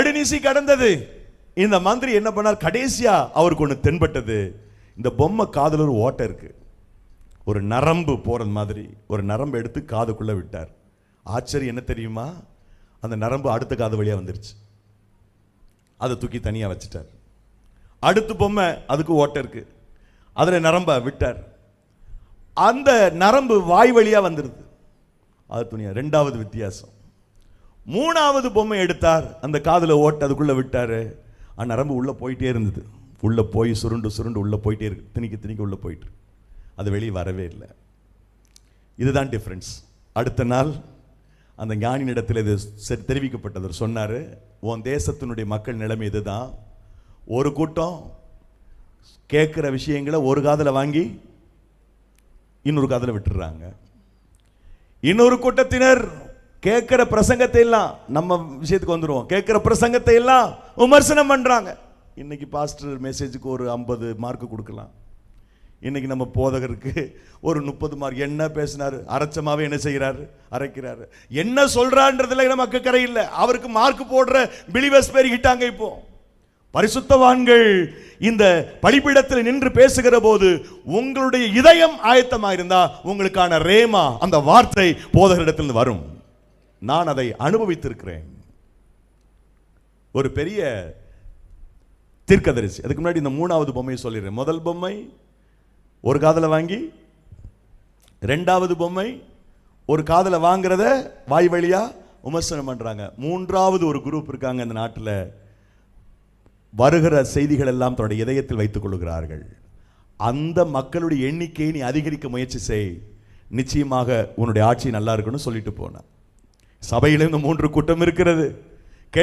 நடுநிசி கடந்தது. இந்த மந்திரி என்ன பண்ணார், கடைசியா அவருக்கு ஒன்று தென்பட்டது. இந்த பொம்மை காதுல ஒரு ஓட்டை இருக்கு, ஒரு நரம்பு போறது மாதிரி ஒரு நரம்பு எடுத்து காதுக்குள்ள விட்டார். ஆச்சரியம் என்ன தெரியுமா, அந்த நரம்பு அடுத்த காது வழியா வந்துருச்சு. அதை தூக்கி தனியா வச்சுட்டார். அடுத்த பொம்மை அதுக்கு ஓட்டை இருக்கு, அதுல நரம்ப விட்டார். அந்த நரம்பு வாய் வழியா வந்துருது, அது துணியா. ரெண்டாவது வித்தியாசம். மூணாவது பொம்மை எடுத்தார், அந்த காதுல ஓட்டை அதுக்குள்ள விட்டாரு. அந்த நரம்பு உள்ள போயிட்டே இருந்தது, உள்ள போய் சுருண்டு சுருண்டு உள்ள போயிட்டே இருக்கு, திணிக்க உள்ள போயிட்டு அது வெளியே வரவே இல்லை. இதுதான் டிஃபரன்ஸ். அடுத்த நாள் அந்த ஞானியின் இடத்துல இது தெரிவிக்கப்பட்டது. சொன்னாரு, உன் தேசத்தினுடைய மக்கள் நிலைமை இதுதான். ஒரு கூட்டம் கேட்கிற விஷயங்களை ஒரு காதுல வாங்கி இன்னொரு காதுல விட்டுறாங்க. இன்னொரு கூட்டத்தினர் கேட்கிற பிரசங்கத்தை எல்லாம், நம்ம விஷயத்துக்கு வந்துருவோம், கேட்கிற பிரசங்கத்தை எல்லாம் விமர்சனம் பண்றாங்க. இன்னைக்கு பாஸ்டர் மெசேஜுக்கு ஒரு 50 மார்க் கொடுக்கலாம், இன்னைக்கு நம்ம போதகருக்கு ஒரு 30 மார்க். என்ன பேசினாரு, அரைச்சமாவே என்ன செய்யறாரு, அரைக்கிறாரு. என்ன சொல்றான்றதுல நமக்கு அக்கறை இல்லை, அவருக்கு மார்க் போடுற பிலிவர்ஸ் பெருகிட்டாங்க. இப்போ பரிசுத்தவான்கள் இந்த பலிபீடத்தில் நின்று பேசுகிற போது உங்களுடைய இதயம் ஆயத்தமாக இருந்தா உங்களுக்கான ரேமா, அந்த வார்த்தை போதகரிடத்தில் வரும். நான் அதை அனுபவித்திருக்கிறேன். ஒரு பெரிய தீர்க்கதரிசி. அதுக்கு முன்னாடி இந்த மூணாவது பொம்மையை சொல்லிடுறேன். முதல் பொம்மை ஒரு காதல வாங்கி, ரெண்டாவது பொம்மை ஒரு காதல வாங்குறத வாய் வழியா விமர்சனம் பண்றாங்க. மூன்றாவது ஒரு குரூப் இருக்காங்க இந்த நாட்டில், வருகிற செய்திகள் எல்லாம் தன்னுடைய இதயத்தில் வைத்துக் கொள்கிறார்கள். அந்த மக்களுடைய எண்ணிக்கையை நீ அதிகரிக்க முயற்சி செய், நிச்சயமாக உன்னுடைய ஆட்சி நல்லா இருக்குன்னு சொல்லிட்டு போன. சபையில இந்த 3 கூட்டம் இருக்கிறது.